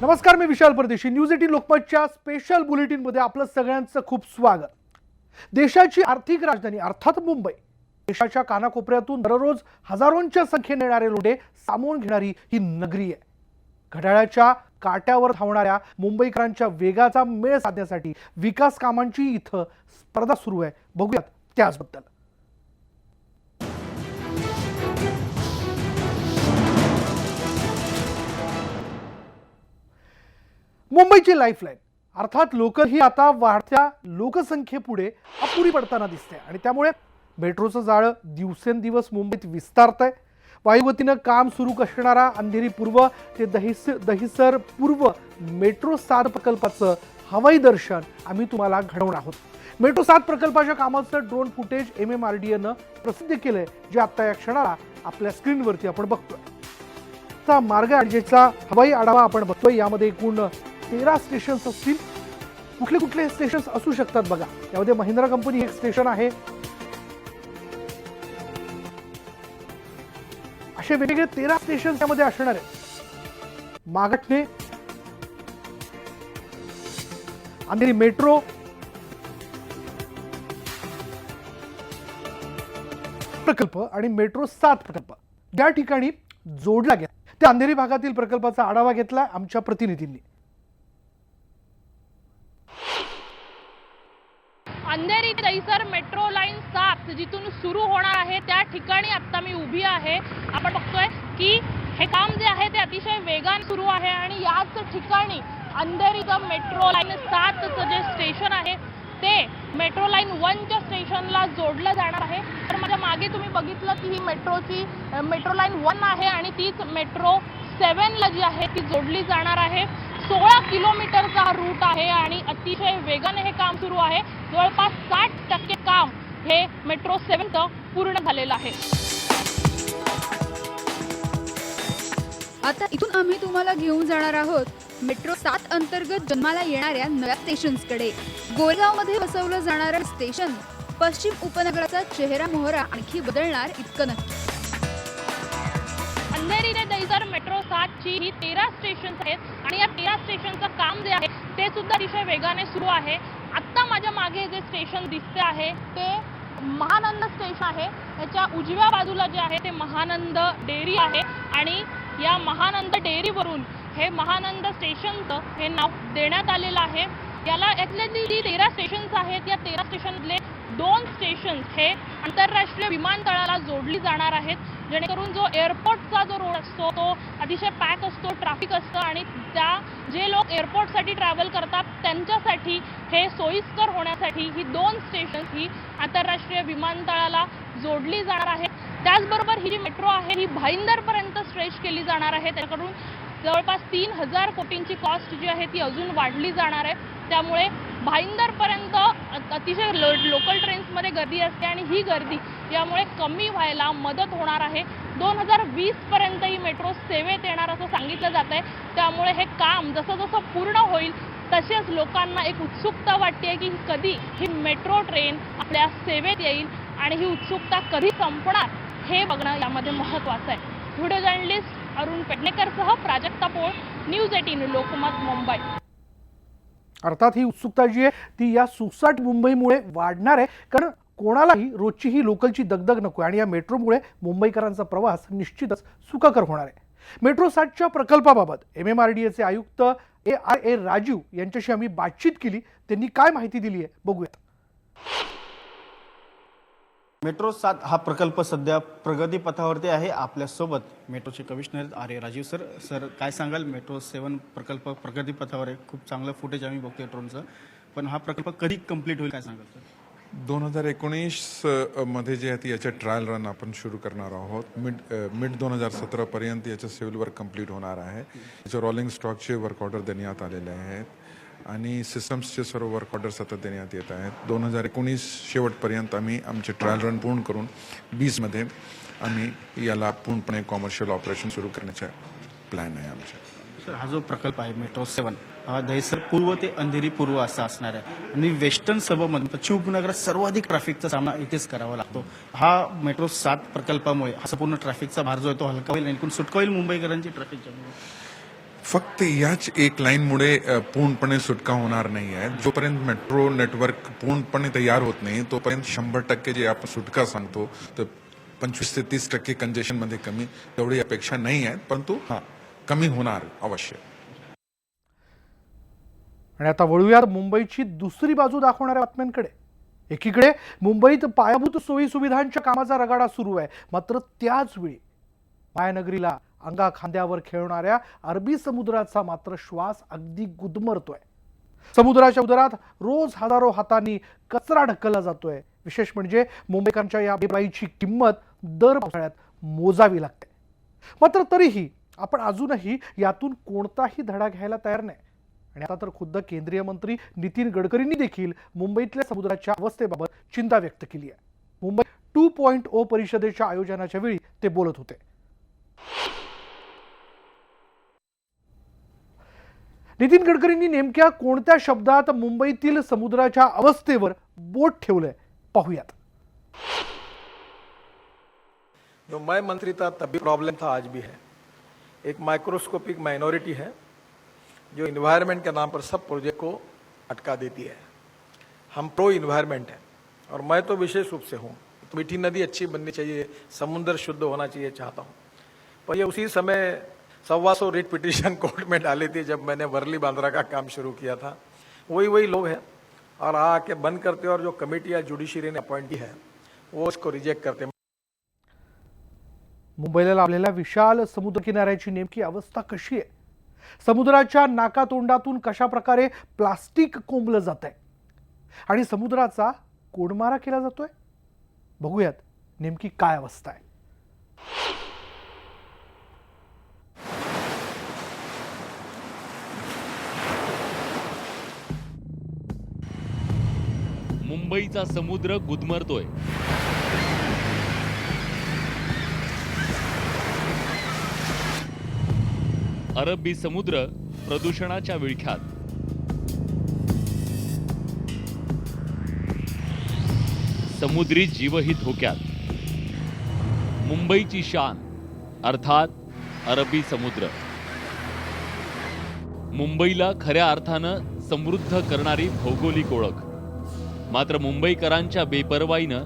नमस्कार, मी विशाल परदेशी. News 18 लोकमतच्या special बुलेटिनमध्ये आपलं सगळ्यांचं खूप स्वागत. देशाची आर्थिक राजधानी अर्थात मुंबई, देशाच्या कानाकोपऱ्यातून दररोज हजारोंच्या संख्येने येणारे लोटे सामावून घेणारी ही नगरी आहे. घड्याळाच्या काट्यावर धावणाऱ्या मुंबईकरांच्या वेगाचा मेळ साधण्यासाठी विकास कामांची इथं स्पर्धा सुरू आहे. बघूयात त्याचबद्दल. मुंबईची लाईफलाईन अर्थात लोकल ही आता वाढत्या लोकसंख्येपुढे अपुरी पडताना दिसते आणि त्यामुळे मेट्रोचं जाळं दिवसेंदिवस मुंबईत विस्तारतंय. वायुगतीनं काम सुरू असणारा अंधेरी पूर्व ते दहिसर पूर्व मेट्रो 7 प्रकल्पाचं हवाई दर्शन आम्ही तुम्हाला घडवणार आहोत. मेट्रो 7 प्रकल्पाच्या कामाचं ड्रोन फुटेज MMRDAनं प्रसिद्ध केलंय, जे आता या क्षणाला आपल्या स्क्रीनवरती आपण बघतोय. मार्ग आडजेचा हवाई आढावा आपण बघतोय. यामध्ये एकूण 13 स्टेशन्स असतील. कुठले कुठले स्टेशन्स असू शकतात बघा. यामध्ये महिंद्रा कंपनी एक स्टेशन आहे. असे वेगवेगळे 13 स्टेशन त्यामध्ये असणार आहेत. मागटणे, अंधेरी मेट्रो, प्रकल्प आणि मेट्रो 7 प्रकल्प ज्या ठिकाणी जोडला गेला त्या अंधेरी भागातील प्रकल्पाचा आढावा घेतला आमच्या प्रतिनिधींनी. अंधेरी ते दहिसर मेट्रो लाईन 7 जिथून सुरू होणार आहे त्या ठिकाणी आता मी उभी आहे. आपण बघतोय की हे काम जे आहे ते अतिशय वेगाने सुरू आहे आणि याच ठिकाणी अंधेरीचं मेट्रो लाईन 7चं जे स्टेशन आहे ते मेट्रो लाईन 1च्या स्टेशनला जोडलं जाणार आहे. तर माझ्या मागे तुम्ही बघितलं की ही मेट्रो लाईन 1 आहे आणि तीच मेट्रो 7ला जी आहे ती जोडली जाणार आहे. 16 किलोमीटरचा हा रूट आहे आणि अतिशय वेगाने हे काम सुरू आहे. जवळपास 60% काम हे मेट्रो 7चं पूर्ण झालेलं आहे. आता इथून आम्ही तुम्हाला घेऊन जाणार आहोत मेट्रो 7 अंतर्गत जन्माला येणाऱ्या नव्या स्टेशन्सकडे. गोरेगावमध्ये बसवलं जाणारं स्टेशन पश्चिम उपनगराचा चेहरा मोहरा आणखी बदलणार इतकं नक्की. अंधेरी ते दहिसर मेट्रो 7ची ही 13 स्टेशन्स आहेत आणि या 13 स्टेशनचं काम जे आहे ते सुद्धा अतिशय वेगाने सुरू आहे. आत्ता माझ्या मागे जे स्टेशन दिसते आहे ते महानंद स्टेशन आहे. याच्या उजव्या बाजूला जे आहे ते महानंद डेअरी आहे आणि या महानंद डेअरीवरून हे महानंद स्टेशनचं हे नाव देण्यात आलेलं आहे. यातले जी 13 स्टेशन्स आहेत या 13 स्टेशनमधले 2 स्टेशन्स हे आंतरराष्ट्रीय विमानतळाला जोडली जाणार आहेत, जेणेकरून जो एअरपोर्टचा जो रोड असतो तो अतिशय पॅक असतो, ट्रॅफिक असतं आणि जे लोक एअरपोर्टसाठी ट्रॅव्हल करतात त्यांच्यासाठी हे सोयीस्कर होण्यासाठी ही 2 स्टेशन्स ही आंतरराष्ट्रीय विमानतळाला जोडली जाणार आहेत. त्याचबरोबर ही जी मेट्रो आहे ही भाईंदरपर्यंत स्ट्रेच केली जाणार आहे. त्याकडून जवळपास 3000 कोटींची कॉस्ट जी आहे ती अजून वाढली जाणार आहे. त्यामुळे भाईंदरपर्यंत अतिशय लोकल ट्रेन्समध्ये गर्दी असते आणि ही गर्दी यामुळे कमी व्हायला मदत होणार आहे. 2020 पर्यंत ही मेट्रो सेवेत येणार असं सांगितलं जात आहे. त्यामुळे हे काम जसं जसं पूर्ण होईल तसेच लोकांना एक उत्सुकता वाटते की कधी ही मेट्रो ट्रेन आपल्या सेवेत येईल आणि ही उत्सुकता कधी संपणार हे बघणं यामध्ये महत्त्वाचं आहे. Video journalist Arun पेडणेकरसह Prajakta Pol, news 18 Lokmat, Mumbai. अर्थात ही उत्सुकता जी आहे ती या सुसाट मुंबईमुळे वाढणार आहे, कारण कोणालाही रोजची ही लोकलची दगदग नको आणि या मेट्रोमुळे मुंबईकरांचा प्रवास निश्चितच सुखकर होणार आहे. मेट्रो 7च्या प्रकल्पाबाबत MMRDAचे आयुक्त ARA राजीव यांच्याशी आम्ही बातचीत केली. त्यांनी काय माहिती दिली आहे बघूयात. मेट्रो 7 हा प्रकल्प सध्या प्रगतीपथावरती आहे. आपल्यासोबत मेट्रोचे कमिशनर RA राजीव सर काय सांगाल? मेट्रो 7 प्रकल्प प्रगतीपथावर आहे. खूप चांगलं फुटेज आम्ही बघतोय ड्रोनचं, पण हा प्रकल्प कधी कंप्लीट होईल काय सांगाल सर? 2019 मध्ये जे आहे याचे ट्रायल रन आपण सुरू करणार आहोत. मिड 2017 पर्यंत याचं सिव्हिल वर्क कंप्लीट होणार आहे. याचे रोलिंग स्टॉकचे वर्क ऑर्डर देण्यात आलेले आहेत आणि सिस्टम्सचे सर्व वर्क ऑर्डर्स आता देण्यात येत आहेत. 2019 शेवटपर्यंत आम्ही आमचे ट्रायल रन पूर्ण करून 20 मध्ये आम्ही याला पूर्णपणे कॉमर्शियल ऑपरेशन सुरू करण्याचा प्लॅन आहे आमचा. सर, हा जो प्रकल्प आहे मेट्रो 7 हा दहिसर पूर्व ते अंधेरी पूर्व असा असणार आहे आणि वेस्टर्न सबमध्ये पश्चिम उपनगरात सर्वाधिक ट्रॅफिकचा सामना इथेच करावा लागतो. हा मेट्रो 7 प्रकल्पामुळे हा संपूर्ण ट्रॅफिकचा भार जो आहे तो हलका होईल आणि सुटका होईल मुंबईकरांची ट्रॅफिकच्या. फक्त याच एक लाईनमुळे पूर्णपणे सुटका होणार नाही आहे. जोपर्यंत मेट्रो नेटवर्क पूर्णपणे तयार होत नाही तोपर्यंत 100% जे आपण सुटका सांगतो तर 25 ते 30% कंजेशनमध्ये कमी तेवढी अपेक्षा नाही आहे, परंतु कमी होणार अवश्य. आणि आता वळूयात मुंबईची दुसरी बाजू दाखवणाऱ्या बातम्यांकडे. एकीकडे मुंबईत पायाभूत सोयी सुविधांच्या कामाचा रगाडा सुरू आहे, मात्र त्याच वेळी मायानगरीला अंगा खांद्यावर खेळणाऱ्या अरबी समुद्राचा मात्र श्वास अगदी गुदमरतोय. समुद्राच्या उदरात रोज हजारो हातांनी कचरा ढकलला जातोय. विशेष म्हणजे मुंबईकरांच्या या बेबाईची किंमत दर पावसाळ्यात मोजावी लागते. मात्र तरीही आपण अजूनही यातून कोणताही धडा घ्यायला तयार नाही. आणि आता तर खुद्द केंद्रीय मंत्री नितीन गडकरींनी देखील मुंबईतल्या समुद्राच्या अवस्थेबाबत चिंता व्यक्त केली आहे. मुंबई 2.0 परिषदेच्या आयोजनाच्या वेळी ते बोलत होते. नितीन गडकरींनी नेमक्या कोणत्या शब्दात मुंबईतील समुद्राच्या अवस्थेवर बोट ठेवलंय पाहूयात. जो मैं मंत्री था तब भी प्रॉब्लम था, आज भी है. एक माइक्रोस्कोपिक माइनॉरिटी है जो इन्वायरमेंट के नाम पर सब प्रोजेक्ट को अटका देती है. हम प्रो इन्वायरमेंट है और मैं तो विशेष रूप से हूँ. मीठी नदी अच्छी बननी चाहिए, समुद्र शुद्ध होना चाहिए चाहता हूँ. पर ये उसी समय 125 रिट पिटीशन कोर्ट में डाली थी जब मैंने वर्ली बांद्रा का काम शुरू किया था. वही लोग हैं और आके बंद करते और जो कमेटी या जुडिशरी ने अपॉइंट की है वो उसको रिजेक्ट करते. मुंबईला लाभलेल्या विशाल समुद्र किनाऱ्याची नेमकी अवस्था कशी आहे? समुद्राच्या नाकातोंडातून कशा प्रकारे प्लास्टिक कोंबलं जात आहे आणि समुद्राचा कोडमारा केला जातोय? बघूयात नेमकी काय अवस्था आहे. मुंबईचा समुद्र गुदमरतोय. अरबी समुद्र प्रदूषणाच्या विळख्यात. समुद्री जीवही धोक्यात. मुंबईची शान अर्थात अरबी समुद्र. मुंबईला खऱ्या अर्थानं समृद्ध करणारी भौगोलिक ओळख. मात्र मुंबईकरांच्या बेपर्वाईनं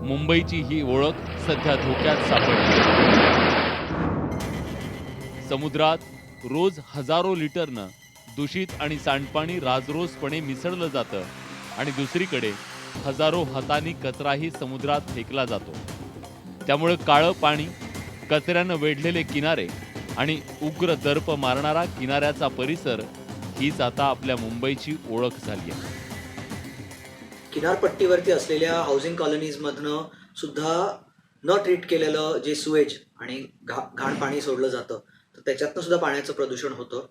मुंबईची ही ओळख सध्या धोक्यात सापडली. समुद्रात रोज हजारो लिटरनं दूषित आणि सांडपाणी राजरोसपणे मिसळलं जातं आणि दुसरीकडे हजारो हातांनी कचराही समुद्रात फेकला जातो. त्यामुळे काळं पाणी, कचऱ्यानं वेढलेले किनारे आणि उग्र दर्प मारणारा किनाऱ्याचा परिसर हीच आता आपल्या मुंबईची ओळख झाली आहे. किनारपट्टीवरती असलेल्या हाऊसिंग कॉलनीजमधनं सुद्धा न ट्रीट केलेलं जे सुएज आणि घाण पाणी सोडलं जातं तर त्याच्यातनं सुद्धा पाण्याचं प्रदूषण होतं.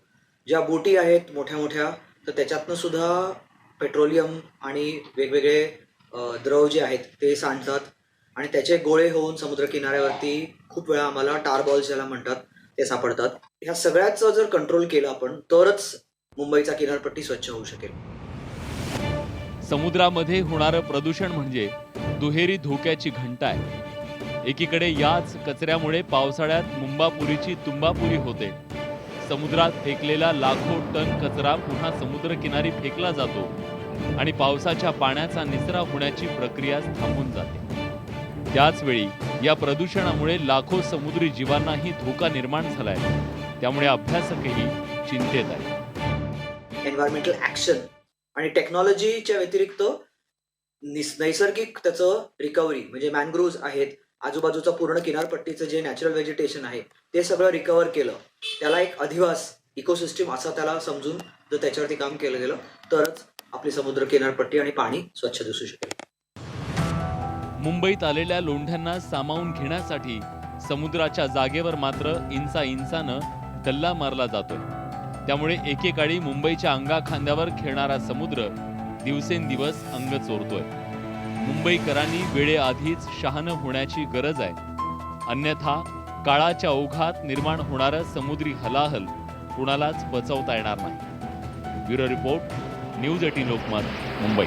ज्या बोटी आहेत मोठ्या मोठ्या तर त्याच्यातनं सुद्धा पेट्रोलियम आणि वेगवेगळे द्रव जे आहेत ते सांडतात आणि त्याचे गोळे होऊन समुद्र किनाऱ्यावरती खूप वेळा आम्हाला टार बॉल्स ज्याला म्हणतात ते सापडतात. ह्या सगळ्याचं जर कंट्रोल केलं आपण तरच मुंबईचा किनारपट्टी स्वच्छ होऊ शकेल. समुद्रामध्ये होणारं प्रदूषण म्हणजे दुहेरी धोक्याची घंटा आहे. एकीकडे याच कचऱ्यामुळे पावसाळ्यात मुंबापुरीची तुंबापुरी होते. समुद्रात फेकलेला लाखो टन कचरा पुन्हा समुद्रकिनारी फेकला जातो आणि पावसाच्या पाण्याचा निचरा होण्याची प्रक्रिया थांबून जाते. त्याचवेळी या प्रदूषणामुळे लाखो समुद्री जीवांनाही धोका निर्माण झालाय. त्यामुळे अभ्यासकही चिंतेत आहेत. एन्व्हायरमेंटल ऍक्शन आणि टेक्नॉलॉजीच्या व्यतिरिक्त नैसर्गिक त्याचं रिकव्हरी म्हणजे मॅनग्रोव्ज आहेत, आजूबाजूचं पूर्ण किनारपट्टीचं जे नॅचरल व्हेजिटेशन आहे ते सगळं रिकव्हर केलं, त्याला एक अधिवास इकोसिस्टीम असा त्याला समजून जर त्याच्यावरती काम केलं गेलं तरच आपली समुद्र किनारपट्टी आणि पाणी स्वच्छ दिसू शकेल. मुंबईत आलेल्या लोंढ्यांना सामावून घेण्यासाठी समुद्राच्या जागेवर मात्र इंचानं डल्ला मारला जातोय. त्यामुळे एकेकाळी मुंबईच्या अंगाखांद्यावर खेळणारा समुद्र दिवसेंदिवस अंग चोरतोय. मुंबईकरांनी वेळेआधीच शहाणं होण्याची गरज आहे. अन्यथा काळाच्या ओघात निर्माण होणारं समुद्री हलाहल कुणालाच पचवता येणार नाही. Bureau report, news 18 Lokmat, Mumbai.